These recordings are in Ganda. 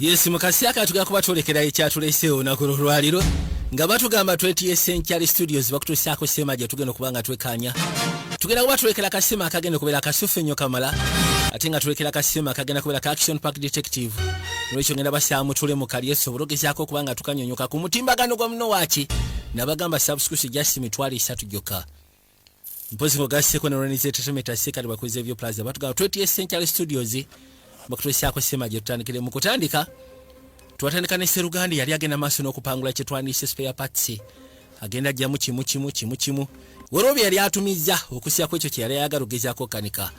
Yes, mukasi akatugenda kubatolekera ekyatuleseewo olunaku lwaliro nga batugamba 20th Century Studios bakutuusaako sema gye tugenda kubanga twekanya. Tugenda kubatolekera kasema akagenda kubeera kasufu ennyo kamala ate nga tulekera kasema akagenda kubeera ka Action Park Detective. N'ekyo ngenda basaamu tule mu kali esobolo gezaako kubanga tukanyonyoka ku mutimbagano gwa muno waaki nabagamba subscription just mitwalo 3 gyokka. Mpozi ngo gaseko ne Ronize Tetemeta sekali bakoze ebyo plaza batugamba 20th Century Studios bakutuusaako sema gye tutandikire mu kutandika. Twatandika ne Serugandi yali agenda maaso n'okupangula kye twanise spare parts agenda ajjamu kimu Worobi yali atumiza okusyako ekyo kye yali ayagala ogezaako kanika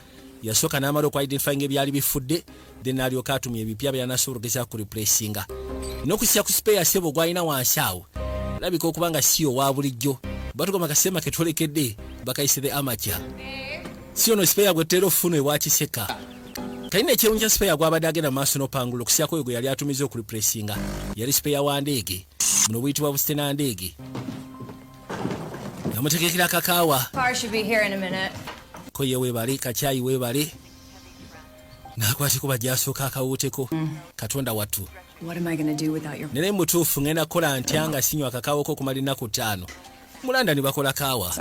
yasooka n'amala okwidentifying ebyali bifudde then alyoka atumya ebipya byanasobola ogezaako ku replacinga n'okusya ku spare sebo gwalina wansi awo labika okubanga siyo wa bulijjo batugamba kasema ke twolekedde bakayise the amateur siyo no spare gwe tero funo ewakiseka kaina ekyewunja spare gwabadde agenda maaso n'opangula okusyako gwe yali atumiza oku replacinga yali spare wa ndeege muno buyitibwa busitena ndeege yamutegekera kakaawa ko ye weebale kacyayi weebale n'akwatikuba gyasooka akawuuteko katonda wattu nene mutuufu ngenda kukola ntya nga sinywa kakaawa ko okumala ennaku 5 Mulanda bakola kaawa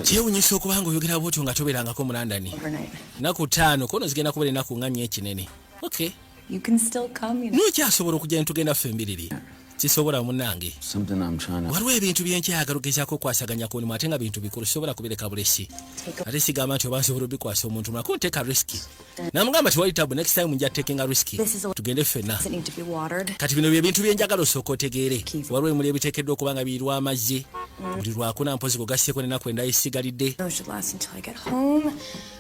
kyewunyisa okubanga oyogera bwotyo nga toberangako Mulandani naku 5 kono zigenda kubeera ennaku nga 4 ekinene okay nokyasobola okujja ntugenda ffe embiriri kisobola munange waliwo ebintu byenkyayagala ogezaako okwasaganyako nimu ate nga bintu bikulu sobola kubireka bulesi ate sigamba nti oba nsobola obikwasa omuntu mulako nteeka risiki namugamba tiwali tabu next time nja tekinga risiki tugende ffenna kati bino bye bintu byenjagala osooka otegeere waliwo emuli ebiteekeddwa okubanga birirwa amazzi buli lwakuna mpozi kugasseko nenaku endala esigalidde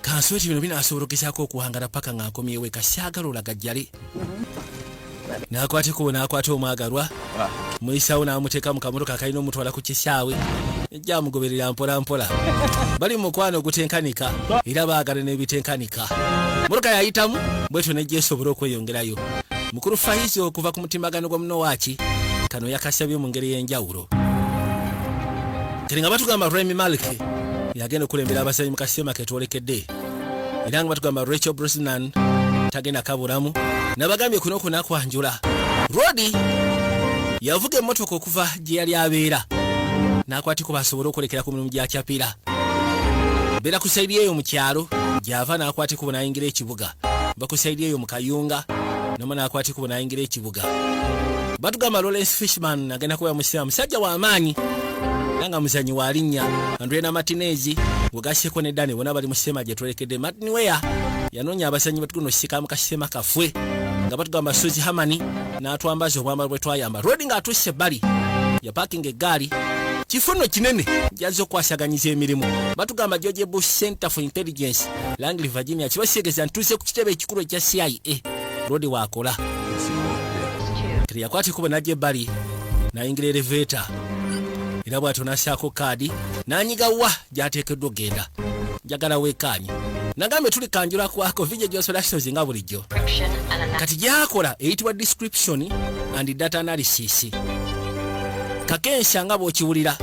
kansweti bino binaasobola ogezaako okuwangala paka nga nkomyewo eka syagala olagajjale nakwateko nakwata omwagalwa muyisawo n'amuteeka mu kamotoka kalina omutwala ku kisaawe ejja amugoberera mpola mpola bali mu mukwano ogutenkanika era baagala n'ebitenkanika motoka yayitamu bwetyo nejja esobola okweyongerayo mukulu Faizo okuva ku mutimbagano gwa muno waaki kano yakasabye mu ngeri y'enjawulo kati nga batugamba Remy Malik yagenda okulembera abasajja mu kasema ke twolekedde era nga batugamba Rachel Brosnan tagenda kabulamu nabagambye kuno kunakwanjula Rodi yavuga emmotoka okuva gye yali abeera n'akwatiko basobola okulekera ku mirimu gya kyapira beera ku saidi eyo mu kyalo gy'ava n'akwatiko bunayingira ekibuga ba ku saidi eyo mu kayunga nomu n'akwatiko bunayingira ekibuga batugamba Lawrence Fishman agenda kuba musajja w'amaanyi nga muzanyi wa linnya Andrea Martinez bwegasseko ne Dani bona bali mu sema gye twerekedde Martin Weah yanoonya abazanyi batuguno sika mu kasema kafwe nga batugamba Suzy Hamani n'atwambaza obwambalo bwe twayamba Rodi ng'atusse ebbali ya parking eggaali kifuno kinene jazze okwasaganyiza emirimu batugamba George Bush Center for Intelligence Langley Virginia kibaseegeza ntuuse ku kitebe ekikulu ekya CIA Rodi waakola kiri yakwatiko n'ajja ebbali n'ayingira elevator era bw'atyo n'assaako kaadi n'anyigawa gy'ateekeddwa ogenda njagala weekaanye nagambe tuli kanjula kwako video gy'osolashows nga bulijjo kati gy'akola eyitibwa description and data analysis kakensha nga bw'okiwulira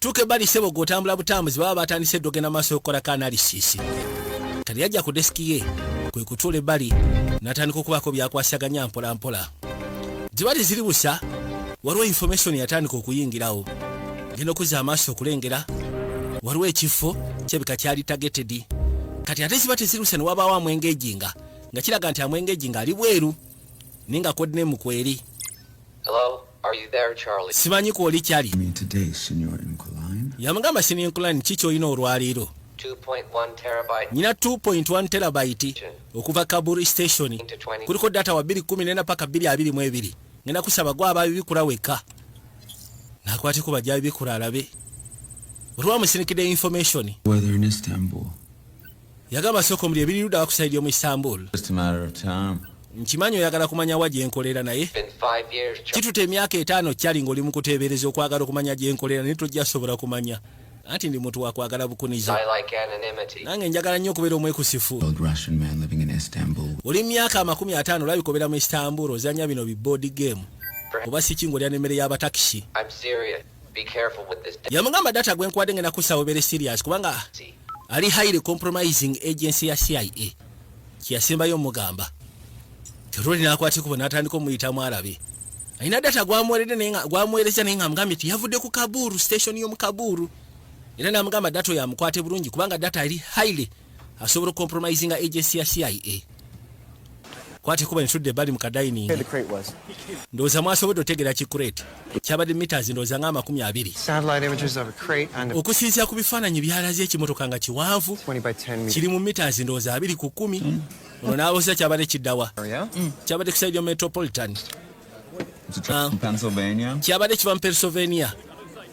tuke bali sebo gw'otambula butambuzi baba batandise eddogenda maaso okukola ka analysis kati yajja ku deski ye kwe kutuula ebbali n'atandika okubaako byakwasaganya mpola mpola zibali ziri busa waliwo information yatandika okuyingirawo genda okuzza amaaso okulengera waliwo ekifo kyebika kyali targeted kati ate ziba tezirusa ne wabaawo amwengeginga nga kiraga nti amwengeginga ali bweru ninga codename kweri simanyi kwoli kyali yamugamba Senior Nkulani kiki olina olwaliiro nyina 2.1 terabyte okuva Kaburi station kuliko data wa 214 paka 222 ngenda kusaba gwaba bibikula weka nakwatiko bajja bibikula alabe olwa musinikide information whether in Istanbul yagamba soko muli ebiriruda akusaidia mu Istanbul just a matter of time nkimanyo yagala kumanya waje enkolera naye kitute emyaka 5 kyali ngoli mu kutebereza okwagala okumanya je enkolera ne tojja sobola kumanya anti ndi muntu wakwagala bukunizo nange njagala nnyo okubeera omwekusifu oli myaka 50 labi kubeera mu Istanbul ozanya bino bi board game oba sikingo lya nemere y'abatakisi yamugamba data gwenkwadde ngenda kusawo bere serious kubanga ali highly compromising agency ya CIA kiyasembayo mugamba teroli nakwate kubona atandika omuyita mwalabe aina data gwamwereza naye nga mugambye nti yavudde ku Kaburu station y'omu Kaburu era namugamba data ya mukwate bulungi kubanga data ali highly asobola compromising agency ya CIA kwate kuba ntudde bali mu kadayiningi ndowooza mwasobodde otegera ki crate kyabadde meters ndowooza nga 20 okusinziira ku bifaananyi byalaze ekimotoka nga kiwanvu kiri mu meters ndowooza 2 ku 10 ono n'abuuza kyabadde kiddawa kyabadde ku side metropolitan kyabadde kiva mu Pennsylvania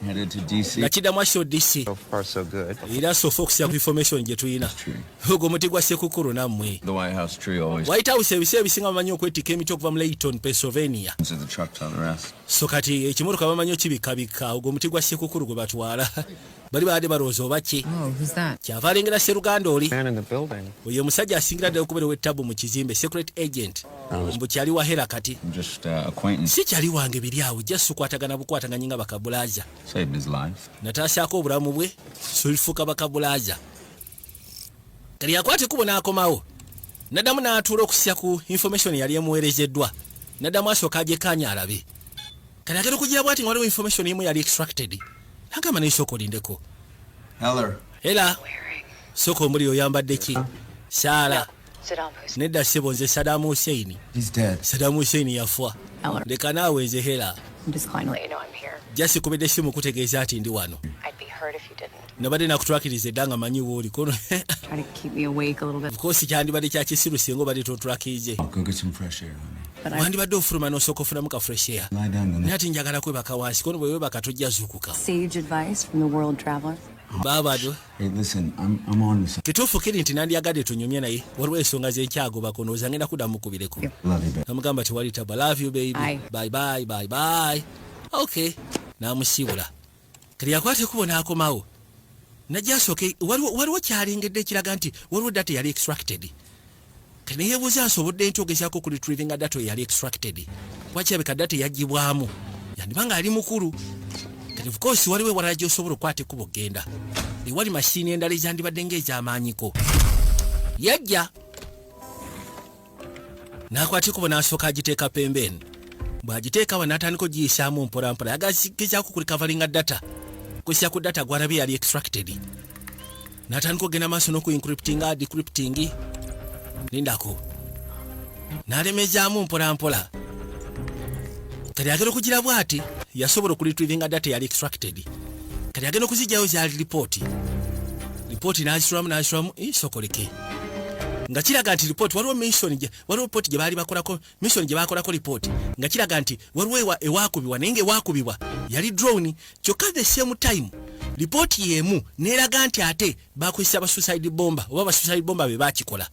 Headed to DC. nga kiddamu akyo DC So far, so good. era sofa okusiya ku information gye tulina ogwo muti gwa sekukulu nammwe The White House tree always White House ebiseera bisinga bamanyi okwetika emiti okuva mu Layton, Pennsylvania to the truck to the rest. so kati ekimotoka bamanyi okibikabika ogwo muti gwa sekukulu gwe batwala bali baadde balowooza oba ki Oh, who's that? kyava alengera Seruganda oli Man in the building. oyo omusajja asingira ddala okubeerawo ettabu mu kizimbe secret agent mbu kyali wahera kati I'm just acquaintance. si kyali wange biri awo just kukwatagana bukwataganye nga bakabulaza Saved his life. nataasaako obulamu bwe solifuuka bakabulaza kali yakwate kubo n'akomawo naddamu n'atuula okusya ku information yali emuweerezeddwa naddamu asooka agyekkaanya alabe kali agenda okugira bwati nga waliwo information emu yali extracted agamba n'esooka olindeko Heller. era sooka omuli oyambadde ki saala Saddam Hussein. nedda ssebo nze Saddam Hussein He's dead. Saddam Hussein yafa Eller. leka naawe nze hera I'm just calling. Let you know I'm here. jasi kubedde simu kutegeeza ati ndi wano I'd be hurt if you didn't. nabadde nakutrakiriza edda nga manyi wooli kono Try to keep me awake a little bit. kosi kyandibadde kyakisiru singa obadde totrakirize I'll go get some fresh air, honey. But I wandibadde ofuluma n'osooka ofunamu ka fresh air Lie down the naye next. ati njagala kwebaka wansi kono bwe webaka tojja zuukuka sage advice from the world traveler. baabado Hey, listen, I'm on this. kituufu kiri nti nandiyagadde tunyumye naye waliwo ensonga z'ekyagobako nooza ngenda kudda mukubireko Love you, babe. namugamba tewali taba love you baby Aye. bye bye bye bye okay namusibula kali yakwate kubo n'akomawo najja asooke waliwo kyalengedde ekiraga nti waliwo data yali extracted kali neyeebuuza nsobodde nti ogezaako ku retrievinga data yali extracted wakirabika data yaggibwamu yandibanga ali mukulu kati of course waliwo ewalala gy'osobola okukwata ekkubo okgenda ewali mashini endala ezandibadde ng'ez'amaanyiko yajja n'akwata ekkubo n'asooka agiteeka pembeni bw'agiteekawo n'atandika ogiyisaamu mpolampola yagagezaako kulikavalinga data kusya ku data gwalabye yali extracted n'atandika ogenda maaso n'okuincryptinga decrypting lindako n'alemezaamu mpolampola kati agenda okugira bw'ati yasobola okuretrievinga data yali extracted kati agenda okuzijjayo zaali lipooti n'azisulamu sokoleke nga kiraga nti report waliwo report gye baali bakolako mission gye bakolako report nga kiraga nti waliwo ewakubibwa naye ngaewakubibwa yali drone kyokka the same time report yemu neeraga nti ate bakozesa abasuicide bomba oba abasuicide bomba be bakikola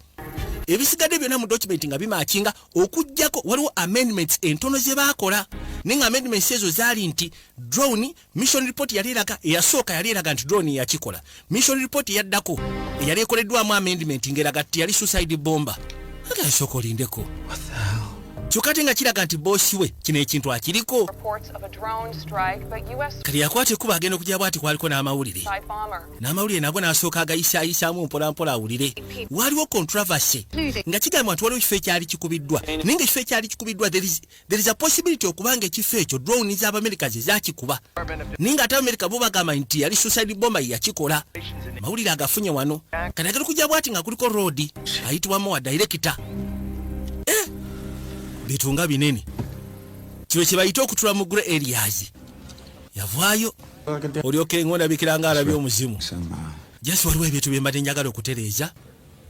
ebisigadde byonna mu document nga bimakinga okujjako waliwo amendments entono ze baakola naye nga amendments ezo zaali nti drone mission report yali eraga eyasooka yali eraga nti drone yakikola mission report eyaddako eyali ekoleddwamu amendment ng'eraga nti yali suicide bomba agasooka olindeko kyokka ate nga kiraga nti boosi we kino ekintu akiriko Reports of a drone strike, but U.S. kati yakwata ekkuba agenda okugira bwati kwaliko n'amawulire suicide bomber. n'amawulire nago n'asooka agayisaamu mpolampola awulire waliwo controversy nga kigambwa nti waliwo ekifo ekyali kikubiddwa naye nga ekifo ekyali kikubiddwa there is a possibility okubanga ekifo ekyo drone z'Abamerika ze zakikuba naye nga ate Abamerika bo bagamba nti yali suicide bomba ye yakikola mawulire agafunye wano kati agenda okujja bwati nga kuliko road ayitibwamu wa director bitunga binene kino kye bayita okutula mu grey areas yavaayo olyoka eng'ondabikira ng'alabye omuzimu jasi waliwo ebintu bye mbadde njagala okutereeza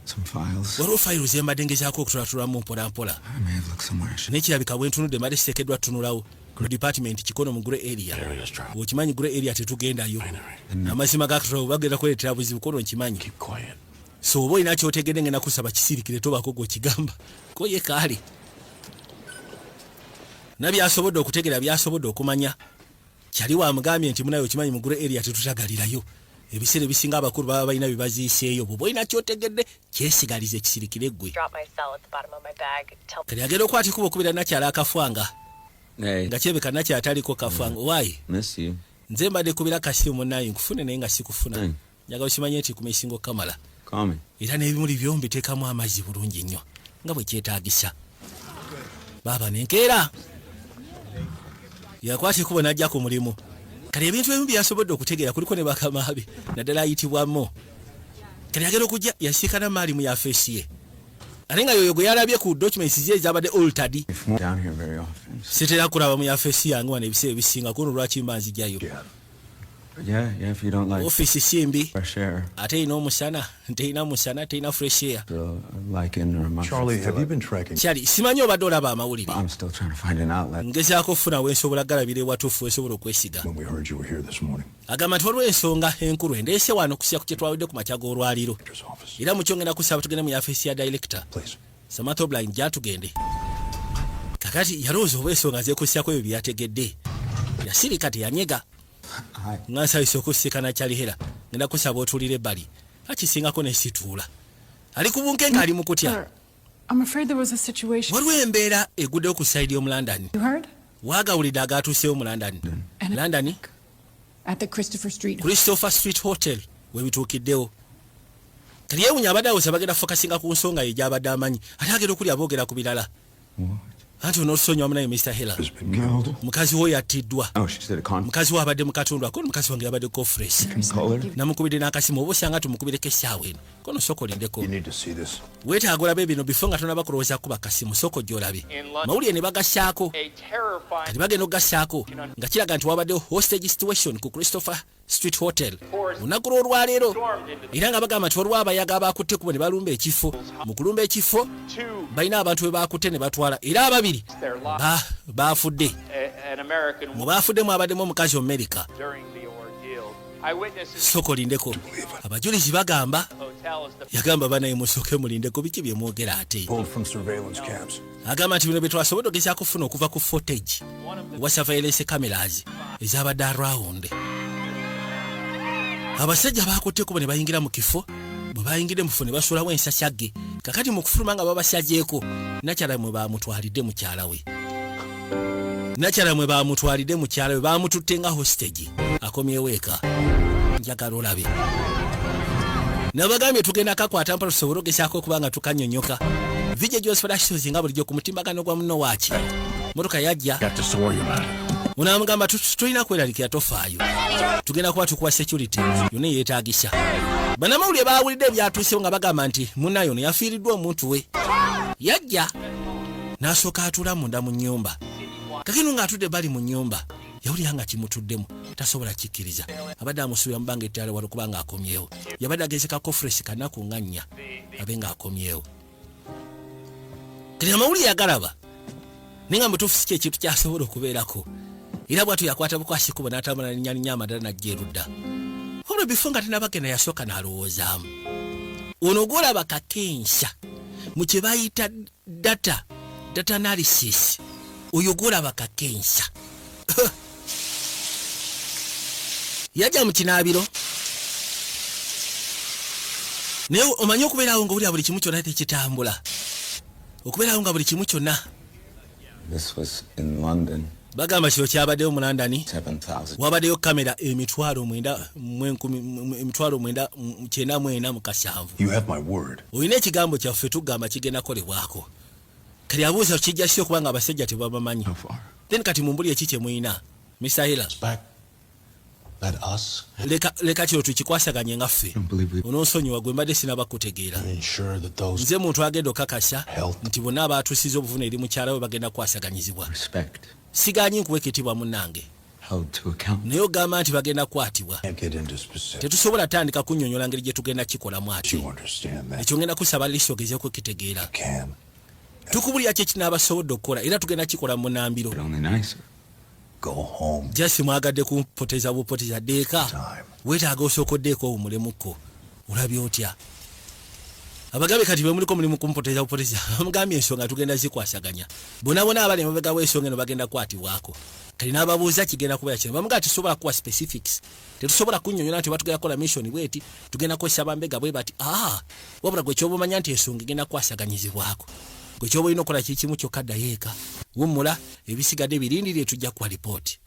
Some files. waliwo fayiro ze mbadde ngezaako okutulatulamu mpolampola I may have looked somewhere. nekirabika bwe ntunudde mbadde siteekeddwa tunulawo ku department kikono mu grey area okimanyi grey area tetugendayo amazima gakutulawo bagenda kweretera buzibu kono nkimanyi so oba olina kyotegedde ngenda kusaba kisirikire tobako gwekigamba koye kaali nabyasobodde okutegera byasobodde okumanya kyali wamugambye nti munayo okimanyi mu grey area tetutagalirayo ebiseera ebisinga abakulu baba balina bibaziiseeyo bwoba olina kyotegedde kyesigalize ekisirikire ggwe Drop my cell at the bottom of my bag. Tell kati agenda okwata ekuba okubira nakyala akafwanga Hey, nga kyebeka nakyala ataliko kafwanga waayi miss you. nze mbadde kubira kasimu munaye nkufune naye nga sikufuna Mm. njagala okimanye nti kumisingo kamala Call me. era n'ebimuli byombi teekamu amazzi bulungi nnyo nga bwe kyetaagisa. Baaba nenkeera yakwata ekkubo n'ajja ku mulimu. Kale ebintu ebimu byasobodde okutegeera kuliko ne bakamaabe naddala ayitibwammo. Kale yagera okujja yasiikana maali mu yafeesi ye ate nga yoyo gwe yalabye ku documents ze ezabadde altered. Down here very often. Sitera kulaba mu yafeesi yange wano ebiseera ebisinga kuno lwaki mba nzijjayo. Yeah, if you don't like Office simbi fresh air. ate ina omusana teina musana teina fresh air. Like in or amongst. Charlie, have you been tracking? Kyali simanyi obadde olaba amawulire. I'm still trying to find an outlet. Ngezaako okufuna wensobola galabira ewatuufu wesobola okwesiga. When we heard you were here this morning, Agamba nti waliwo ensonga enkulu endeese wano kusya ku kye twawudde ku makya g'olwaliro. director's office. Era mukyongera kusaba tugende mu yafeesi ya director. Please. Samantha O'Brien gyatugende. Kakati yalowooza oba ensonga zeekusyako ebyo byategedde. Yasirika teyanyega. Hi. Ngansabise okusikana kyalihera ngenda kusaba otuulire ebbali akisingako nesituula ali ku bunkenga ali mu kutya. Sir, I'm afraid there was a situation. Waliwo embeera eguddewo ku sayidi y'omu London. You heard? Waagawulidde agaatuusewo mu London. And London at the Christopher Street. Christopher Street Hotel webituukiddewo. Kali yeewunya abadde awose bagenda fokasinga ku nsonga ye gy'abadde amanyi ate agenda okuli aboogera ku birala. Anti onotusonyiwa munaye Mr. Hiller. Has been killed. Mukazi wo yattiddwa. Oh, she's at a con. Mukazi wo abadde mu katundu ako mukazi wange yabadde conference. Call her. Namukubidde n'akasimu oba osanga tumukubireko essaawa eno kono sooka olindeko. You need to see this. Weetaaga olabe bino bifo nga tonaba kulowooza kuba kasimu sooka ojja olabe. Mawulire ne bagassaako kati bagenda okugassaako nga kiraga nti wabaddewo hostage situation ku Christopher Street Hotel olunaku lw'olwaleero era nga bagamba nti waliwo abayaga abakutte kubo ne balumba ekifo mu kulumba ekifo balina abantu be baakutte ne batwala era ababiri baafudde. Mu baafudde mwabaddemu omukazi Omerika. Sooka olindeko abajulizi bagamba yagamba banaye musooke mulindeko biki bye mwogera ate. Pulled from surveillance cams. Agamba nti bino bye twasobodde okugezaako kufuna okuva ku footage wa surveillance cameras ezabadde around. Abasajja baakutte kubo ne bayingira mu kifo bwe bayingidde mufo ne basulawo ensasagge kakati mu kufuluma nga babasyagyeko nakyala mwe baamutwalidde mukyala we. Nakyala mwe baamutwalidde mukyala we baamututte nga hostage akomyewo eka njagala olabe. Nabagambye tugenda kakwata mpala tusobole okugezaako okuba nga tukanyonyoka. Vijay Jones Productions nga bulijjo ku mutimbagano gwa muno waaki. Motoka yajja. Got to worry about it. Unamugamba tulina kweraliikira tofaayo. Tugenda kuba tukuwa security yonna yeetaagisa. Bannamawulire baawulidde ebyatuusewo nga bagamba nti munnayo ono yafiiriddwa omuntu we. Yajja n'asooka atuula munda mu nnyumba. Kakino ng'atudde bali mu nnyumba yawulira nga kimutuddemu tasobola kikkiriza. Abadde amusuubira mu bbanga ettaala wala okuba ng'akomyewo. Yabadde agezeka conference kanaku nga nnya abe ng'akomyewo. Kati amawulire yagalaba naye nga mutuufu si kyekintu kyasobola okubeerako. Era bw'atyo yakwata bukwasi kubo n'atambula n'ennyanya amadala n'ajja erudda. Wabula bifo nga tenabagenda yasooka n'alowoozaamu. Ono gw'olaba kakensha mu kye bayita data analysis. Oyo gw'olaba kakensha. Yajja mu kinaabiro. Naye omanyi okubeerawo nga buli kimu kyonna tekitambula. Okubeerawo nga buli kimu kyonna. This was in London. Bagamba kiro kyabaddeyo mu London. 7,000. Wabaddeyo kamera emitwalo 9,947. You have my word. Olina ekigambo kyaffe tugamba kigenda kolebwako. Kati abuuza kijja si okuba nga abasajja tebabamanyi. How far? Then kati mumbuli eki kye muyina. Mr. Hiller. Back. Let us Leka kiro tukikwasaganye nga ffe. Don't believe we. Onoonsonyiwa gwe mbadde sinabakutegeera. ensure that those Nze muntu agenda okakasa Health. nti bonna abaatuusiza obuvune eri mukyala we bagenda kwasaganyizibwa. Respect. Sigaanyi nkuwa ekitiibwa munnange. Held to account. Naye ogamba nti bagenda kukwatibwa. can't get into specifics. Tetusobola tandika kunnyonnyola ngeri gye tugenda kikolamu You ate. understand that? Ekyo ngenda kusaba liiso ogezeeko okitegeera. Can. Tukubulira kye kinaabasobodde okukola era tugenda kikola mu nnambiro. But only nicer. Go home. Jasi mwagadde kumpoteza bupoteza ddeeka. Time. Weetaaga osookoddeeko obumulemukko. Olabye otya? Abagambe kati bwe muliko mulimu kumpoteza bupoteza. Bamugambye ensonga tugenda zikwasaganya. Bonna abali emabega w'ensonga eno bagenda kwatibwako. Kati n'ababuuza kigenda kubeera kino. Bamugamba tetusobola kuwa specifics. Tetusobola kunnyonnyola nti batugenda kukola mission bweti. Tugenda kukozesa bambega bwe bati. Wabula gwe ky'oba omanya nti ensonga egenda kwasaganyizibwako. Gwe ky'oba olina okukola kikimu kyokka ddayo eka. Wummula ebisigadde birindiriye tujja kuwa lipooti.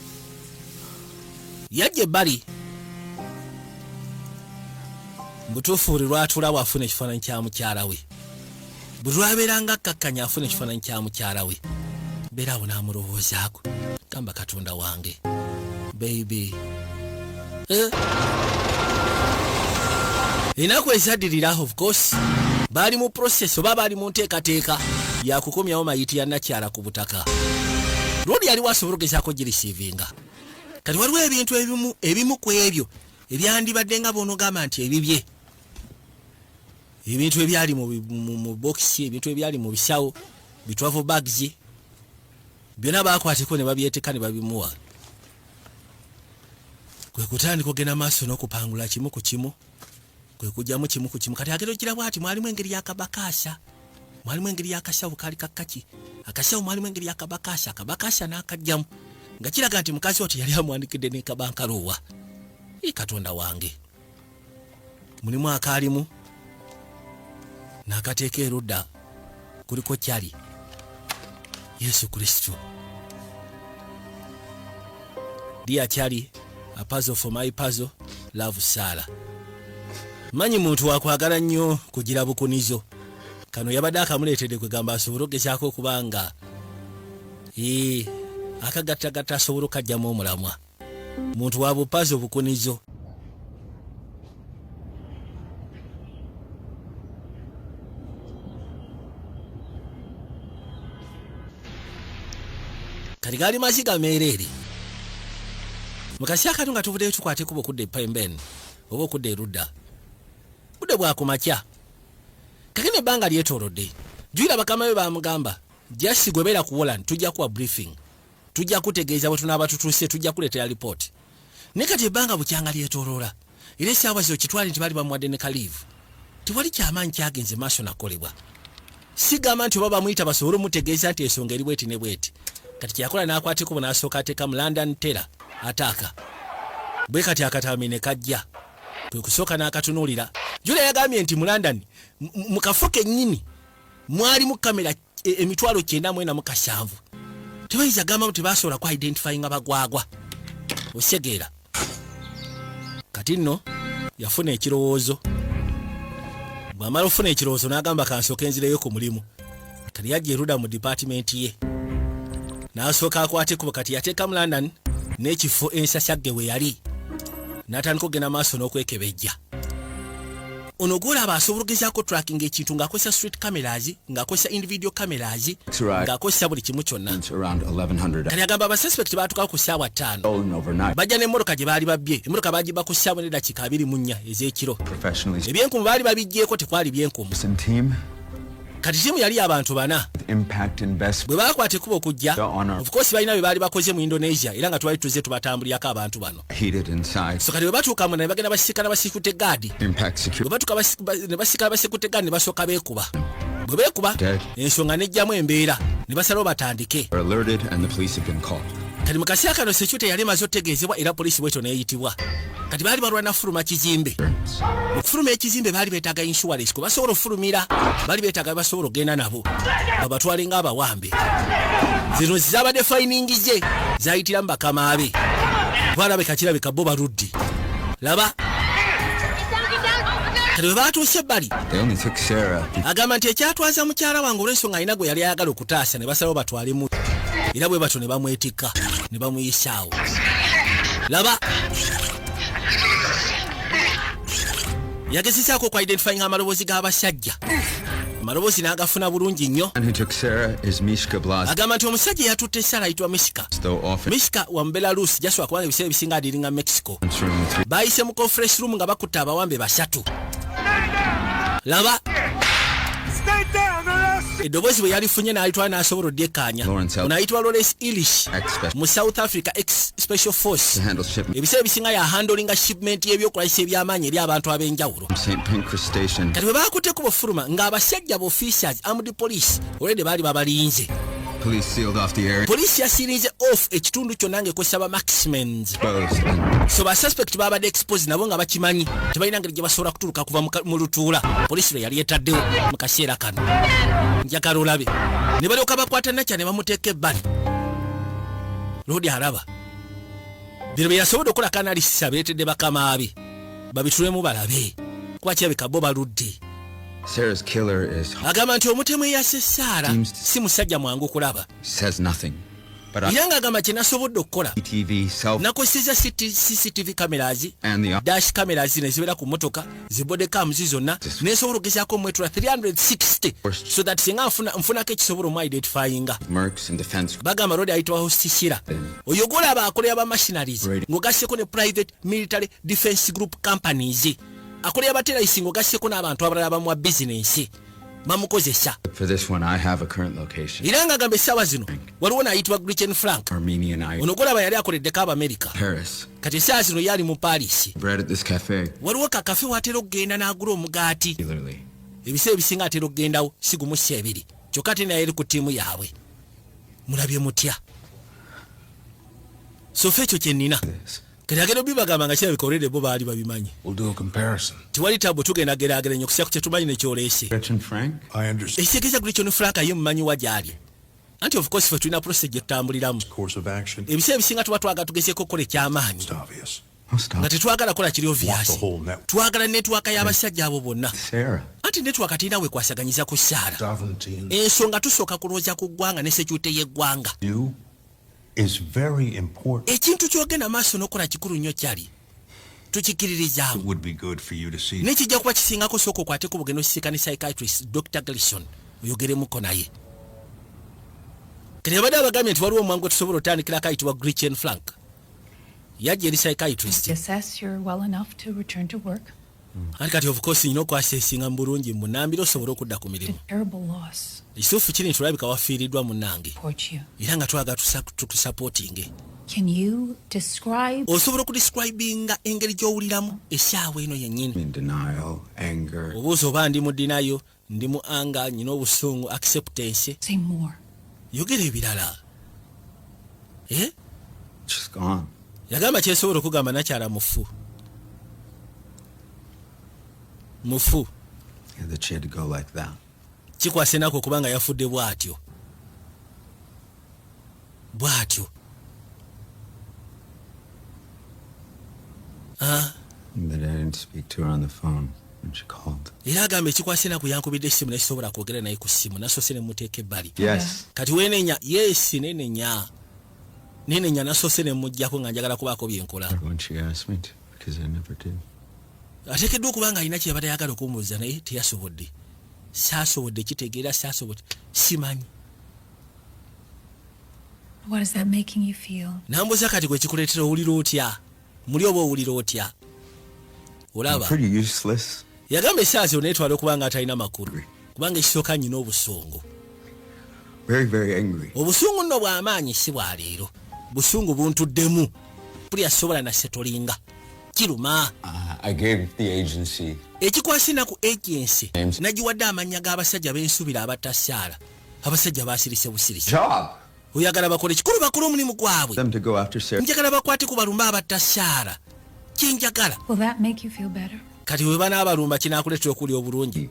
Yajja ebbali. Mbutuufu buli lwatulawo afuna ekifaananyi kya mukyala we. Buli lwabeera nga akkakkanya afuna ekifaananyi kya mukyala we. Beera awo n'amulowoozaako. Gamba Katonda wange. Baby. Ennaku ezaddirira of course baali mu process oba baali mu nteekateeka ya kukomyawo mayiti ya nakyala ku butaka. Lodi yali wasobola okugezaako girisiivinga. Kati waliwo ebintu ebimu ku ebyo ebyandibadde nga boonogamba nti ebibye. Ebintu ebyali mu bokisi, ebintu ebyali mu bisawo, bitwavu bags, byonna baakwateko ne babyeteeka ne babimuwa. Kwe kutandika ogenda maaso n'okupangula kimu ku kimu. Kwe kujjamu kimu ku kimu. Kati agenda okirabwa ati mwalimu engeri y'akabakaasa. Mwalimu engeri y'akasawo kaali kakaki. Akasawo mwalimu engeri y'akabakaasa. Akabakaasa n'akajjamu. Nga kiraga nti mukazi oti yali amwandikidde n'ekabankaloowa. Katonda wange. Mulimu akaalimu. N'akateeka erudda. Kuliko kyali. Yesu Kristo. Dear Charlie, a puzzle for my puzzle, love Sarah. Manyi muntu wakwagala nnyo kugira bukunizo. Kano yabadde akamuleetedde kwegamba asobole okugezaako okubanga akagattagatta asobole okajjamu omulamwa. Muntu wa bupazo bukunizo. Kati gaali maziga meereere. Mukasi akati nga tuvuddeyo tukwate kuba okudda pembeni oba okudda erudda. Budde bwakumakya. Kakene ebbanga lyetoolodde. Juyira bakama be bamugamba jasi gwebera ku Holland tujja kuwa briefing. Tujja kutegeeza bwe tunaaba tutuuse tujja kuleetera report. Ne kati ebbanga bukyanga lyetooloola. Era essaawa zo kitwali nti bali bamuwadde ne kaliivu. Tewali kyamaanyi kyagenze maaso nakolebwa. Sigamba nti oba bamuyita basobole mutegeeza nti ensonga eri bweti ne bweti. Kati kyakola n'akwateko bwe n'asooka ateeka mu London Terror ataaka. Bwe kati akatami ne kajja. Kwe kusooka n'akatunuulira. Jula yagambye nti mu London mu kafo kennyini mwali mu kamera emitwalo 947. Tebayinza gamba nti baasobola ku identifying abagwagwa. Osegeera. Kati nno yafuna ekirowoozo. Bw'amala ofuna ekirowoozo n'agamba kansooka enzireyo ku mulimu. Kati yajja erudda mu department ye. N'asooka akwate kuba kati yateeka mu London n'ekifo ensasagge we yali. N'atandika okugenda maaso n'okwekebejja. Ono gw'olaba asobola okugezaako tracking ekintu ng'akozesa street cameras, ng'akozesa individual cameras, ng'akozesa buli kimu kyonna. Kati agamba abasuspect baatukawo ku ssaawa 5. Bajja n'emmotoka gye baali babbye. Emmotoka baagibba ku ssaawa n'eddakiika 24 ez'ekiro. Ebyenkumu baali babiggyeko tekwali byenkumu. Kati tiimu yali abantu 4. Bwe baakwata ekkubo okujja, of course balina bye baali bakoze mu Indonesia era nga twali tuze tubatambulirako abantu bano. So kati bwe batuuka mu ne bagenda basisikana basikute gaadi. Bwe batuuka ne basikala basikute gaadi ne basooka beekuba. Bwe beekuba ensonga nejjamu embeera ne basalawo batandike. Kati mu kaseera kano security yali emaze otegeezebwa era poliisi bwetyo n'eyitibwa. Kati baali balwana fuluma kizimbe. Okufuluma ekizimbe baali beetaaga insurance ko basobola ofulumira. Baali beetaaga basobola ogenda nabo. Babatwale ng'abawambe. Zino zizabadde fining ze zayitiramu bakama abe. Bwalabeka kirabika bo baluddi. Laba. Kati bwe baatuuse ebbali. Agamba nti ekyatwaza mukyala wange olw'ensonga alina gwe yali ayagala okutaasa ne basalawo batwalemu. Era bwe batyo ne bamwetikka ne bamuyisaawo. Laba. Yagezesaako ku identifying amaloboozi g'abasajja. Amaloboozi n'agafuna bulungi nnyo. Agamba nti omusajja eyatutte Sarah ayitibwa Mishka. Mishka wa Belarus jaswa kubanga ebiseera ebisinga adiringa Mexico. Baayise mu conference room nga bakutte abawambe 3. Laba. Eddoboozi bwe yalifunye n'alitwala n'asobola oddekaanya. Ono ayitibwa Lawrence Ilish mu South Africa Special Force. Ebiseera ebisinga ya handlinga shipment y'ebyokulwanyisa eby'amaanyi eri abantu ab'enjawulo. Kati bwe baakutte ku bufuluma ng'abasajja officers armed police olwedde baali babalinze. Poliisi yasirinze off ekitundu kyonna ng'ekozesa ba maximans. So ba suspect baabadde exposed nabo nga bakimanyi tebalina ngeri gye basobola kutuluka kuva mu lutuula. Poliisi lwe yali etaddewo mu kaseera kano. Njagala olabe. Ne balyoka bakwata Nakya ne bamuteeka ebbali. Lodi araba. Bino bye yasobodde okukola kanalisisa beetedde bakama abe. Babitulemu balabe. kwakirabika bo baludde. Sarah's killer is. Agamba nti omutemu eyase Sarah si musajja mwangu kulaba. Says nothing. But I. Era ng'agamba kye nasobodde okukola TV self nakoseza CCTV cameras and the. dash cameras ne zibeera ku motoka zi body cams zonna nesobola okugezaako omwetula 360 so that singa nfunako ekisobola omu identifyinga. Mercs and defense. Bagamba road ayitibwa Hostishira oyo golaba akolera ba machineries ng'ogasseko ne private military defense group companies akolera abaterayisi ng'ogasseko n'abantu abalala bamuwa bizinensi bamukozesa. For this one, I have a current location. Era ng'agamba essaawa zino waliwo n'ayitibwa Gretchen Frank Armenian Irish. ono golaba yali akoleddeko Abamerica Paris. kati essaawa zino yali mu Paris. Bread at this cafe. Waliwo kakafe watera okugenda n'agula omugaati Regularly. ebiseera ebisinga atera okugendawo si gumu si ebiri kyokka ate naye eri ku ttiimu yaabwe. Mulabye mutya? So fe ekyo kye nnina kati agenda bibagamba nga kirabika olwedde bo baali babimanyi. We'll do a comparison. Tewali tabo tugenda geraageranya okusya ku kye tumanyi ne kyoleese. Gretchen Frank. I understand. Ekitegeeza Gretchen Frank ye mumanyi wa gy'ali anti of course fe tulina process gye tutambuliramu. Course of action. Ebiseera ebisinga tuba twagala tugezeeko okukola ekyamaanyi It's obvious. Oh, stop. nga tetwagala kola kiri Want the obvious. whole network. Twagala netwaka y'abasajja abo bonna Sarah. anti netwaka terina weekwasaganyiza ku Sarah. Sovereignty and Ensonga tusooka kulowooza ku ggwanga ne sekyute y'eggwanga. you is very important. Ekintu ky'ogenda maaso n'okola kikulu nnyo kyali It tukikiririzaamu would be good for you to see. n'ekijja kuba kisingako sooka okwateko bugendo osisiika ne psychiatrist Dr. Gleason oyogeremuko naye. Kati abadde abagambye nti waliwo omwangu tusobola otandikirako ayitibwa Gretchen Frank yajja eri psychiatrist Assess you're well enough to return to work. anti kati of course nyina okwaseesinga mu bulungi munambira osobole okudda ku mirimu. Terrible loss. Ekituufu kiri nti olabika wafiiriddwa munnange Support you. era nga twagala tukusapootinge. Can you describe Osobola okudescribinga engeri gy'owuliramu essaawa eno yennyini. In denial, anger. Obuuza oba ndi mu dinayo ndi mu anga nyina obusungu acceptance say more? yogera ebirala. She's gone. Yagamba kyesobola okugamba nakyala mufu. Mufu Yeah, that she had to go like that. kikwasa ennaku okubanga yafudde bw'atyo. Bw'atyo. But I didn't speak to her on the phone when she called. Era agamba ekikwasa ennaku yankubidde essimu nakisobola kwogera naye ku ssimu nasoose ne muteeka ebbali. Yes. Kati weenenya yesi nenenya nasoose ne muggyako nga njagala kubaako bye nkola. When she asked me to, because I never did. Ateekeddwa okuba nga alina kye yabadde ayagala okumubuuza naye teyasobodde. Saasobodde kitegeera saasobodde simanyi. What is that making you feel? Nambuuza kati gwe kikuleetera owulira otya? Muli oba owulira otya? I'm Olaba pretty useless. yagamba essaawa zino neetwala okubanga atalina makulu kubanga ekisooka nnyina obusungu. Very, very angry. Obusungu nno bw'amaanyi si bwa leero. Busungu buntuddemu. Buli asobola na setolinga. Kiruma. I gave the agency. Ekikwasa ennaku agency nagiwadde amannya g'abasajja b'ensubira abatta Sarah. Abasajja baasirise busirisi. Job. Oyagala bakole kikulu bakole omulimu gwabwe. Them to go after Sarah. Njagala bakwate ku balumba abatta Sarah. Kyenjagala. Will that make you feel better? Kati bwe banaabalumba kinaakuleetera okulya obulungi.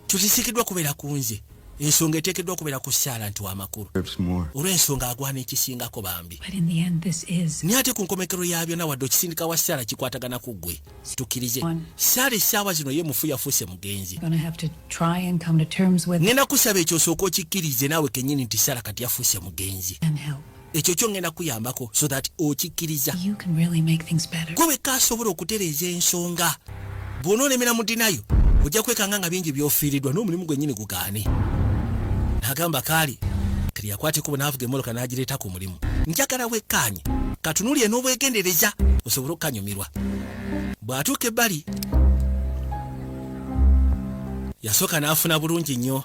Tutisikiddwa kubeera ku nze. Ensonga eteekeddwa okubeera ku Sarah nti w'amakulu. There's more. Olw'ensonga agwana ekisingako bambi. But in the end, this is. Naye ate ku nkomekero yaabyo nawadde okisindika wa Sarah kikwatagana ku ggwe. Tukkirize. Sarah essaawa zino ye mufu yafuuse mugenzi. You're gonna have to try and come to terms with Ngenda kusaba ekyo osooka okikkirize naawe kennyini nti Sarah kati yafuuse mugenzi. and help. Ekyo kyo ngenda kuyambako so that okikkiriza. You can really make things better. Gwe wekka asobola okutereeza ensonga. Bw'onoolemera mu dinayo ojja kwekanga nga bingi by'ofiiriddwa n'omulimu gwennyini gugaane. N'agamba kaali kati yakwateko bwe emmotoka n'agireeta ku mulimu. Njagala wekkaanye katunulye n'obwegendereza osobole okukanyumirwa. Bw'atuuka ebbali yasooka n'afuna bulungi nnyo.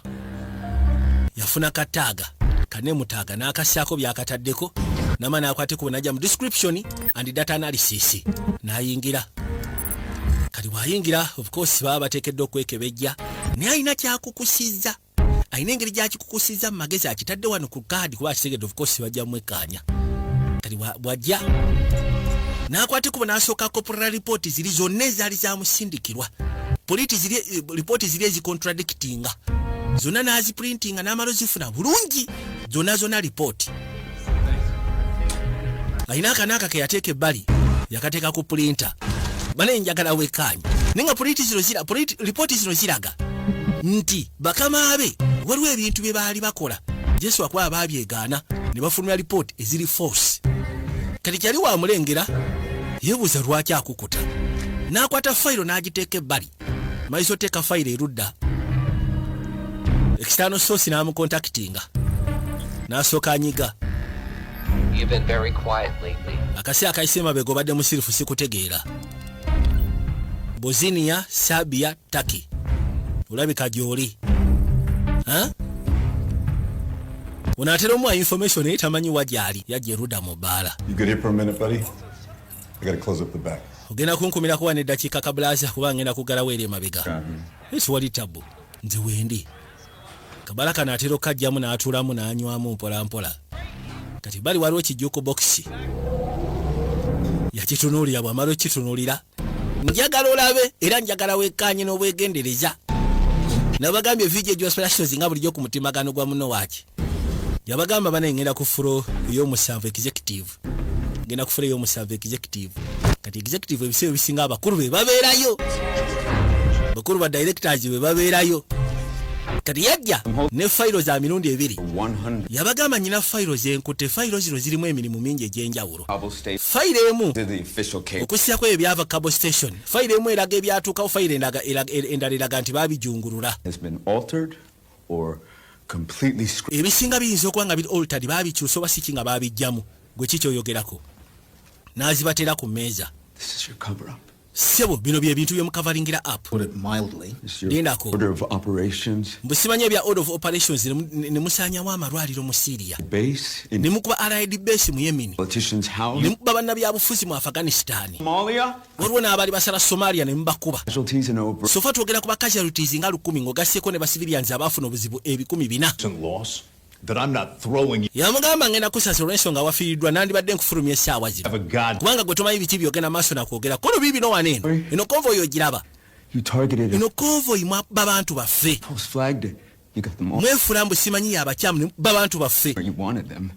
Yafuna kataaga kanemutaaga n'akassaako byakataddeko nama n'akwateko bwe n'ajja mu description and data analysis n'ayingira. Kati bw'ayingira of course baba bateekeddwa okwekebejja naye alina kyakukusizza. Alina engeri gyakikukusizza mu magezi akitadde wano ku kaadi kuba akitegedde of course bajja mwekkaanya. Kati bw'ajja n'akwateko bwe n'asooka corporal report ziri zonna ezaali zamusindikirwa. Report ziri ezicontradictinga. Zonna n'aziprintinga n'amala ozifuna bulungi. Zonna report. Alina akanaaka ke yateeka ebbali yakateeka ku printer. Bane njagala wekkaanya. nenga ripooti zino ziraga nti bakama be waliwo ebintu bye baali bakola Yesu akwaba babyegaana ne bafulumya ripooti eziri false. Kati kyali wamulengera yebuuza lwaki akukuta n'akwata fayiro n'agiteeka ebbali maiso teeka fayiro erudda external source n'amukontakitinga n'asooka anyiga. You've been very quiet lately. Akasi akayise mabega obadde musirifu sikutegeera. Bosnia, Serbia, Turkey. Ulabika gy'oli. Unaatera omuwa information naye tamanyi wagyali yajja erudda mu bbaala. You good here for a minute, buddy? I gotta close up the back. Ogenda kunkumirako wane eddakiika kabulaza kuba ngenda kuggalawo eri emabega. Esi wali tabu nze wendi. Kabala kano atera okajjamu n'atuulamu n'anywamu mpola mpola. Kati bali waliwo kijjuko boxi. Yakitunuulira bw'amala okitunuulira. Njagala olabe era njagala weekkaanye n'obwegendereza. Nabagambye video gy'osperations nga bulijjo ku mutimagano gwa muno waaki. Yabagamba bana ngenda ku furo ey'omusanvu executive. Ngenda ku furo ey'omusanvu executive. Kati executive ebiseera bisinga abakulu be babeerayo. Bakulu ba directors be babeerayo. Kati yajja ne fayiro za mirundi 2. Yabagamba nyina fayiro zenkute fayiro zino zirimu emirimu mingi egy'enjawulo. Fayiro emu okusyako ebyava Cabo Station. Fayiro emu eraga ebyatuukawo fayiro endala eraga nti baabijungulula. Ebisinga biyinza okuba nga biri altered baabikyusa oba siki nga baabijjamu. Gwe kiki oyogerako? N'azibatera ku mmeeza. Sebo bino bye bintu bye mukavalingira up. Put it mildly. Lindako. Order of operations. Mbusimanya bya order of operations ne musanyamu amalwaliro mu Syria. Base in ne mukuba allied base mu Yemen. Politicians' house. Ne mukuba bannabyabufuzi mu Afghanistan. Somalia. Waliwo n'abali basala Somalia ne mubakuba. Casualties in over. Sofa twogera ku casualties nga 10 ng'ogasseeko ne basivilians abaafuna obuzibu 400. Loss that I'm not throwing you. Yamugamba ngenda kusasula ensonga wafiiriddwa nandibadde nkufulumya essaawa zino. Kubanga gwe tomanyi biki byogenda maaso nakwogera. Kono bibi no waneeno. Eno convoy ogiraba. You targeted. Eno convoy mwabba bantu baffe. I was flagged. You got them all. Mwefula mbu simanyi abakyamu ne mubba bantu baffe. You wanted them.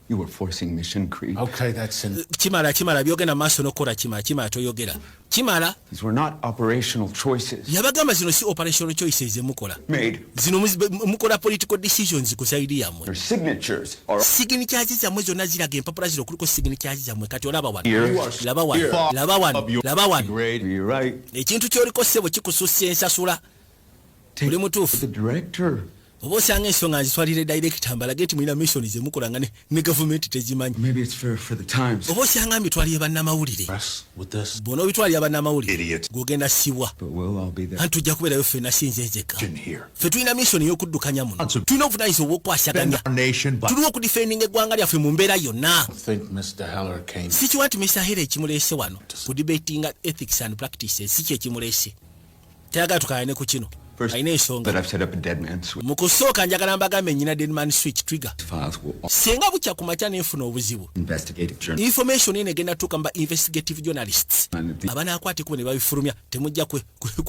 You were forcing mission creep. Okay, that's in. Kimala byogenda maaso n'okukola kimala toyogera. Kimala. These were not operational choices. Yabagamba zino si operational choices mukola. Made. Zino mukola political decisions ku side yammwe. Their signatures are. Signatures zammwe zonna ziraga empapula zino kuliko signatures zammwe kati olaba wano. Laba wano. You're right. Ekintu ky'oliko ssebo kikusussa ensasula. Oli mutuufu. The director. Oba osanga ensonga nzitwalire director mbalage nti mulina mission zemukola nga ne government tezimanyi. Maybe it's fair for the times. Oba osanga mbitwalire bannamawulire. With this. Bona obitwalire bannamawulire. Gogenda sibwa. But we'll all be there. Anti tujja kubeerayo ffenna sinzenzeka. Here. Ffe tulina mission ey'okuddukanya muno. Tulina obuvunanyizibwa obw'okwasaganya. Tuliwo okudifendinga eggwanga lyaffe mu mbeera yonna. I think Mr. Heller came. Si kiwa nti Mr. Heller ekimuleese wano ku debatinga ethics and practices si kye kimuleese. Teyagala tukaayane ku kino. Alina ensonga. But I've set up a dead man switch. Mu kusooka njagala mbagambe nnyina dead man switch trigger. Files will all Singa bukya ku makya n'enfuna obuzibu. investigative journal. Information eno egenda tuuka mba investigative journalists. Abanaakwata ekubo ne babifulumya temujja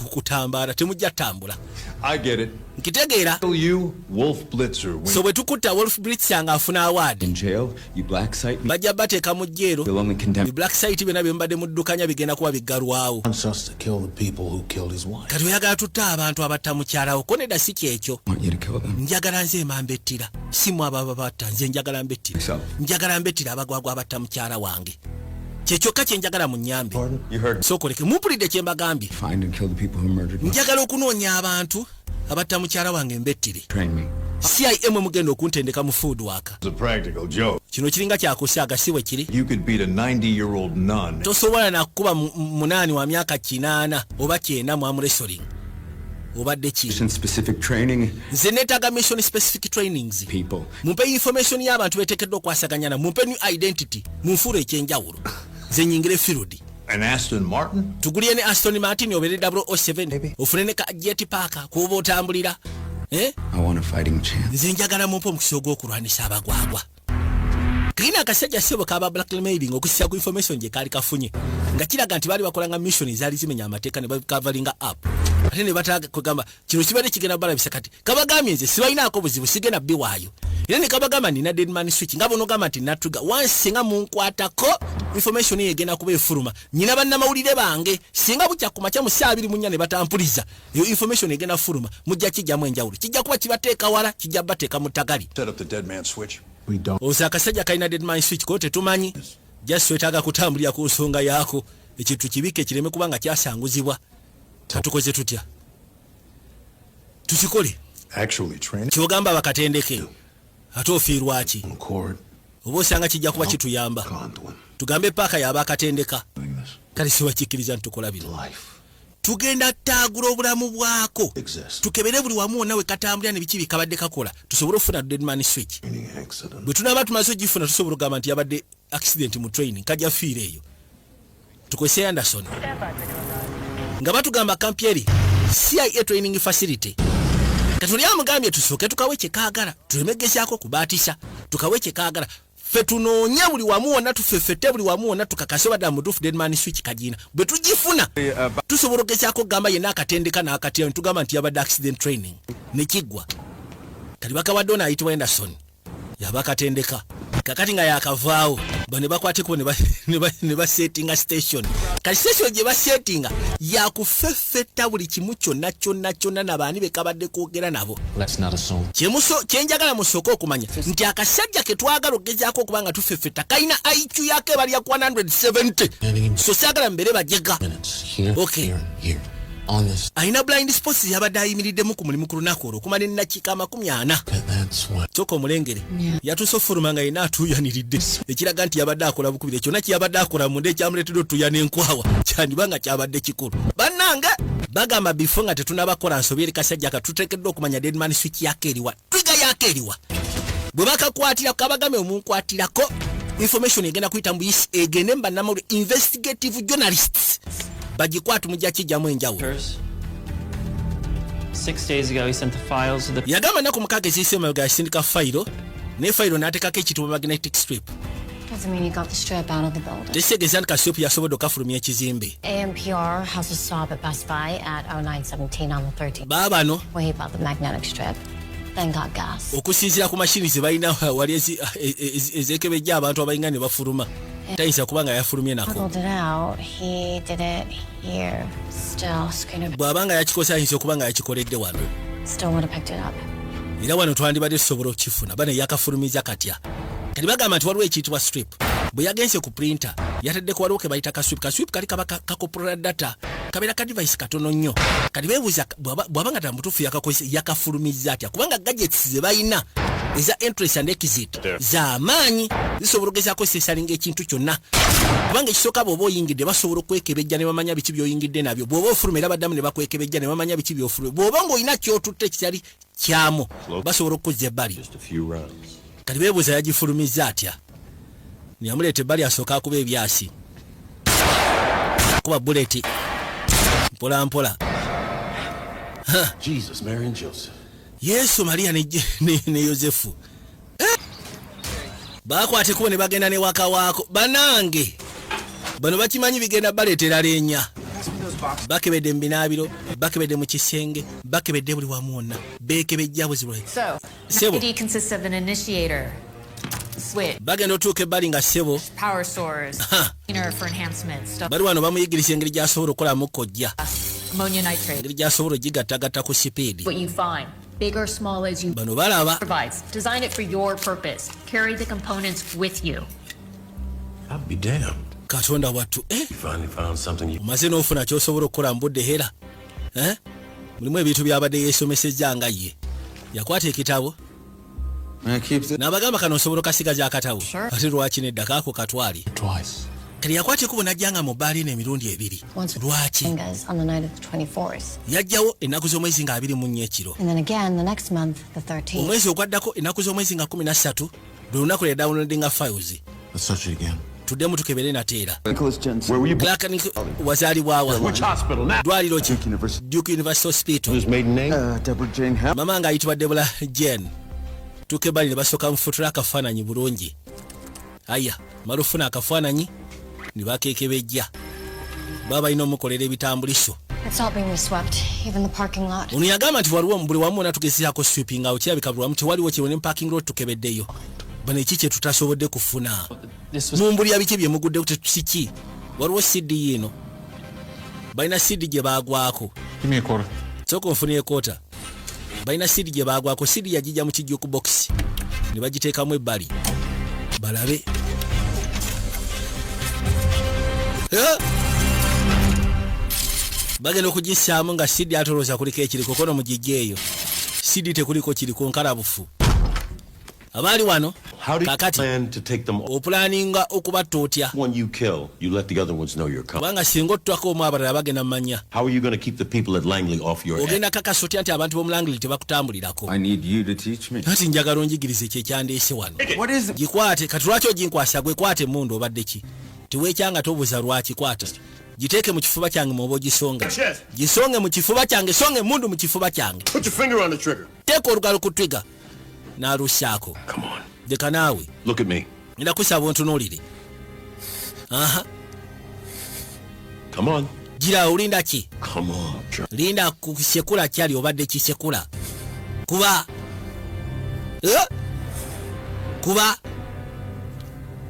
kutambaala temujja tambula. I get it. Nkitegeera. You, Wolf Blitzer. So bwe tukutta Wolf Blitzer nga afuna award. In jail, you black site me. Bajja bateeka mu jjeero. You'll only condemn. Black site byonna bye mbadde muddukanya bigenda kuba biggalwawo. Wants us to kill the people who killed his wife. Kati oyagala tutta abantu abatta mukyalawo ko nedda si kyekyo. I want you to kill them. Njagala nze emambettira simu abo batta nze njagala mbettira. Yourself. Njagala mbettira abagwagwa abatta mukyala wange. Kyekyoka kye njagala mu nnyambe. You heard. Sookoleke mumpulidde kye mbagambye. Find and kill the people who murdered me. Njagala okunoonya abantu abatta mukyala wange mbettire. Train me. CIM mugenda okuntendeka mu food worker. It's a practical joke. Kino kiringa kyakusaaga si bwe kiri. You could beat a 90-year-old nun. Tosobola nakuba munaani wa myaka 8 oba 9 mu wrestling. Obadde ki? Mission specific training. Nze neetaaga mission specific trainings. People. Mumpe information y'abantu beteekeddwa okwasaganyana. Mumpe new identity. Munfuula ekyenjawulo. Nze nyingire field. An Aston Martin? Tugulye ne Aston Martin obere 007. Ofune ne ka Jet Parker kuba otambulira. I want a fighting chance. Nze njagala mumpe omukisa ogw'okulwanisa abagwagwa. Kina akasajja ssebo kaba blackmailing okussa ku information gye kaali kafunye. Nga kiraga nti baali bakolanga mission ezaali zimenya amateeka ne bakavalinga up. Ate ne bataaga kugamba kino kibadde kigenda balabisa kati kabagambye nze sibalinaako buzibu sigenda bbi waayo era ne kabagamba nina deadman switch nga bono gamba nti natuga once nga munkwatako information yegenda kuba efuluma nyina bannamawulire bange singa bukya ku makya mu saa 24 ne batampuliza iyo information egenda fuluma mujja kijjamu enjawulo kijja kuba kibateeka wala kijja bateeka mu ttagali. Set up the dead man switch. We don't. Osakasajja kalina deadman switch ko tetumanyi just wetaaga kutambulira ku nsonga yaako ekintu kibike kireme kubanga kyasanguzibwa. Tukoze tutya tukikole Actually, training. kyogamba bakatendeke ate ofiirwa ki Record. oba osanga kijja kuba kituyamba Conduit. tugambe paaka y'abakatendeka Doing this. kale sibakikkiriza ntukola bino Life. tugenda ttaagula obulamu bwako Exists. tukebere buli wamu wonna we katambulira ne biki bikabadde kakola tusobole okufuna deadman switch Training accident. bwe tunaaba tumaze ogifuna tusobola okugamba nti yabadde accident mu training kajja fiira eyo tukozese Anderson nga batugamba kampi CIA training facility katuli amugambye tusooke tukawe kyekaagala tulemegezaako kubaatisa tukawe kyekaagala ffe tunoonya buli wamu wonna tufeffette buli wamu wonna tukakase badda mutuufu deadman switch kagina bwe tugifuna tusobola okugezaako okugamba yenna akatendeka n'akatira ne tugamba nti yabadde accident training ne kiggwa kali bakawadde ono ayitibwa Anderson yaba akatendeka kakati nga yakavaawo bane bakwateko ne basettinga station kali station gye basettinga yakufeffetta buli kimu kyonna nabaani bekabadde kwogera nabo. Let's not assume. Kyenjagala musooka okumanya nti akasajja ke twagala okugezaako okuba nga tufeffetta kalina IQ yake ebalya ku 170 so saagala mbere bajega. Minutes. Here, Okay. here, here. On this. Alina blind spots yabadde ayimiriddemu ku mulimu ku lunaku olwo okumala ennakiika 40. That's what. Soka omulengere yatuuse ofuluma nga yenna atuuyaniridde ekiraga nti yabadde akola bukubire kyonna kyeyabadde akola munda ekyamuleetedde otuuya n'enkwawa kyandiba nga kyabadde kikulu. Bannange bagamba bifo nga tetunabakola nsobi eri kasajja katuteekeddwa okumanya deadman switch yake eriwa twiga yake eriwa bwe bakakwatira kabagambe omunkwatirako information egenda kuyita mu buyisi egende mbannamawulire investigative journalists bagikwatu mujja kijjamu enjawulo. 6 days ago, he sent the files to the. Yagamba nako mukaaga eziyise yasindika fayiro ne fayiro n'ateekako ekitibwa magnetic strip. Doesn't mean you got the strip out of the building. Tekisegeeza nti strip yasobodde okafulumya ekizimbe. AMPR has a stop at Best Buy at 0917 on the 13th. Baabano Where he bought the magnetic strip, then got gas. okusinziira ku mashini ze balina wali ezekebejja abantu abayinga ne bafuluma tayinza kubanga yafulumye nako. Pulled it out. He did it here. Still, screen bw'abanga yakikosa ayinza okuba nga yakikoledde wano still would have picked it up. era wano twandibadde tusobola okukifuna bane yakafulumiza katya kati bagamba nti waliwo ekiyitibwa strip bwe yagenze ku printer yataddeko waliwo ke bayita kaswip kali kaba kakopulula data kabeera ka device katono nnyo kati beebuuza bw'abanga tamutuufu yakafulumiza atya kubanga gadgets ze balina eza entrance and exit z'amaanyi zisobola okugezaako sesalinga ekintu kyonna kubanga ekisooka bw'oba oyingidde basobola okwekebejja ne bamanya biki by'oyingidde nabyo bw'oba ofuluma era baddamu ne bakwekebejja ne bamanya biki by'ofuluma bw'oba ng'olina kyotutte kitali kyamu basobola okukuzza ebbali kati beebuuza yagifulumiza atya niyamuleeta ebbali asooka akuba ebyasi akuba buleti mpola mpola Jesus, Mary and Joseph. Yesu Maria ne Yosefu bakwateko ne bagenda ne waka waako banange bano bakimanyi bigenda baleetera leenya bakebedde mu binaabiro bakebedde mu kisenge bakebedde buli wamu wonna beekebejja buzibwe So, Sebo. MACD consists of an initiator, switch, bagenda otuuka ebbali nga ssebo power source, cleaner for enhancement, stuff, bali wano bamuyigiriza engeri gy'asobola okukolamu kojja ammonia nitrate. engeri gy'asobola ogigattagatta ku sipiidi What you find, big or small as you bano balaba provides. Design it for your purpose. Carry the components with you. I'll be damned. katonda wattu You finally found something you. omaze n'ofuna ky'osobola okukola mu budde hera mulimu ebintu byabadde yeesomesezza nga ye yakwata ekitabo I keep the n'abagamba kano osobola okasigaza akatabo Sure. ate lwaki nedda kaako katwali Twice. kati yakwata ekubo n'ajjanga mu bbaali n'emirundi ebiri Once with lwaki fingers on the night of the 24th. yajjawo ennaku z'omwezi nga 24 ekiro And then again the next month, the 13th. omwezi ogwaddako ennaku z'omwezi nga 13 lwe lunaku lwe downloadinga files Let's search it again. tuddemu tukebere nateera Nicholas Jensen. Where were you born? Clark wazaalibwawa Which hospital now? ddwaliro ki Duke University. Duke University Hospital His maiden name? Deborah Jane Hamm. mama nga ayitibwa Deborah Jane tukebali ne basooka mufutula akafaananyi bulungi aya malufuna akafaananyi ne bakeekebejja baba balina omukolera ebitambuliso It's all being reswept, even the parking lot. Ono yagamba nti waliwo buli wamu natugezeako sweeping out kirabika buli wamu tewaliwo kirone parking lot tukebeddeyo bano ekiki kye tutasobodde kufuna mumbulya biki bye mugudde kiki waliwo CD yino balina CD gye baagwako sooka onfunire koota balina CD gye baagwako CD yagijja mu kijjuku box ne bagiteekamu ebbali balabe bagenda okugisaamu nga CD atolooza kuliko ekiriko kono mugijjeeyo CD tekuliko kiriko nkalabufu abaali wano kakati opulaninga okubatta otya kubanga singa ottwako omu abalala bagenda mumanya ogenda kakasa otya nti abantu b'omu Langley tebakutambulirako ati njagala onjigirize kyekyandeese wano gikwate kati lwaki oginkwasa gwekwate emundu obadde ki tiweekyanga tobuuza lwakikwata giteeke mu kifuba kyange mwoba ogisonga gisonge mu kifuba kyange songa emundu mu kifuba kyange teeka olugalo ku trigger n'alussaako deka naawe ngenda kusaba ontunuulire gira olinda ki linda kusekula kyali obadde kisekula kuba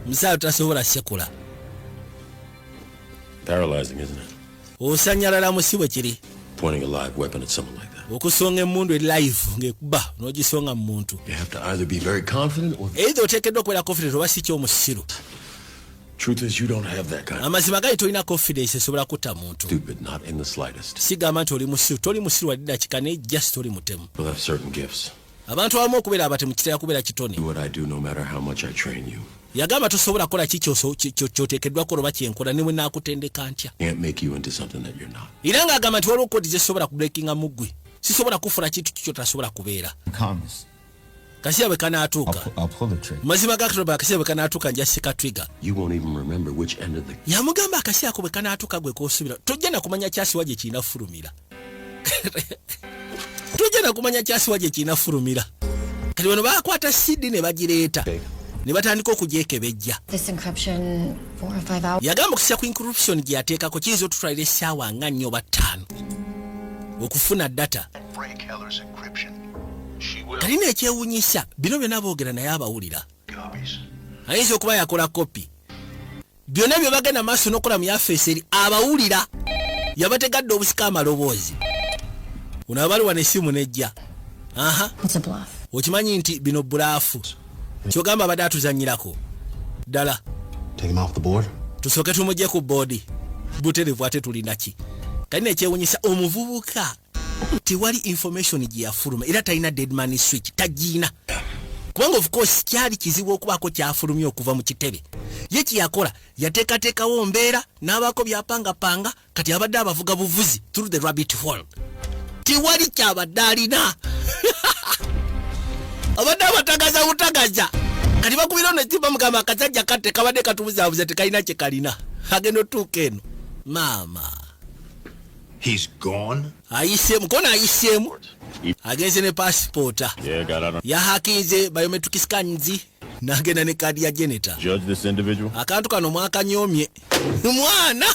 musawo tasobola sekula Paralyzing, isn't it? Osanyalala musiwe kiri Pointing a live weapon at someone like that. Okusonga emundu live ngekuba n'ogisonga muntu. You have to either be very confident or either oteekeddwa okubeera confident oba si ky'omusiru. Truth is you don't have that kind. Amazima gali tolina confidence esobola kutta muntu. Stupid, not in the slightest. Sigamba nti oli musiru, toli musiru wadde dakika ne just toli mutemu. We'll have certain gifts. Abantu abamu okubeera abatemu kitera kubeera kitone. Do what I do no matter how much I train you. Yagamba tosobola kukola kyoteekeddwako oba kyenkola ne bwe naakutendeka ntya. Can't make you into something that you're not. Era ng'agamba nti waliwo kodi zesobola kubreakinga mu ggwe. Sisobola kufuna kintu kyotasobola kubeera. Kasiya bwe kanaatuuka. Mazima gakitoba kasiya bwe kanaatuuka nja sika trigger. You won't even remember which end of the... Yamugamba akasiya ko bwe kanaatuuka gwe koosubira. Tojja na kumanya kyasi waje kiina fulumira. Tojja na kumanya kyasi waje kiina fulumira. Kati bano baakwata CD ne bagireeta. Ne batandika okugyekebejja. This encryption 4 or 5 hours. Yagamba okussa ku encryption gye yateekako kiyinza otutwalira essaawa nga 4 oba 5 okufuna data. Kalina ekyewuunyisa bino byonna boogera naye abawulira. Ayinza okuba yakola kopi. Byonna bye bagenda maaso n'okola mu yafeesi eri abawulira. Yabategadde obusika amaloboozi. Ono abali wane essimu nejja. It's a bluff. Okimanyi nti bino bulaafu. Kyogamba abadde atuzanyirako. Ddala. Take him off the board? Tusooke tumugye ku boodi. Buterevu ate tulina ki. Kalina ekyewuunyisa omuvubuka. Tiwali information gye yafuluma era talina dead man switch tagiina. Kubanga of course kyali kizibu okubaako kyafulumya okuva mu kitebe. Ye kiyakola yateekateekawo mbeera n'abaako byapangapanga kati abadde abavuga buvuzi through the rabbit hole. Tiwali kyabadde alina. Abadde abatagaza butagaza. Kati bakubira ono ekimba mugamba akasajja katte kabadde katubuzaabuza tekalina kye kalina. Agenda otuuka eno. Maama. He's gone? Ayisemu, kona ayisemu. Agenze ne passport. Yahakinze biometric scans n'agenda ne kadi ya janitor. Judge this individual? Akantu kano mwakanyomye. Mwana.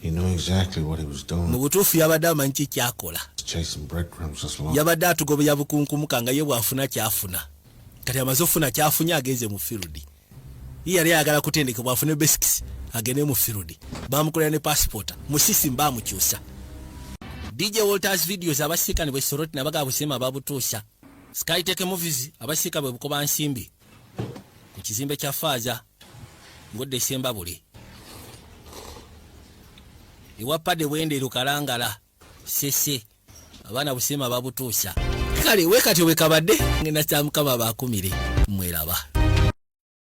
He knew exactly what he was doing. Mu butuufu yabadde amanyi ki kyakola. Chasing breadcrumbs as long. Yabadde atugobya bukunkumuka nga ye bwafuna kyafuna. Kati amaze ofuna kyafunya agenze mu field. Yali ayagala kutendekebwa afune basics agende mu field. Bamukolera ne passport. Musisi mbamukyusa. DJ Walters videos abasika ne bwesoroti nabaga busema babutusha. Skytech movies abasika bwe bukoba nsimbi. Ku kizimbe kya Faza ngo December buli. Iwapade wende lukalangala sese abana busema babutusha. Kale wekati wekabadde ngenda kyamukaba bakumire mweraba.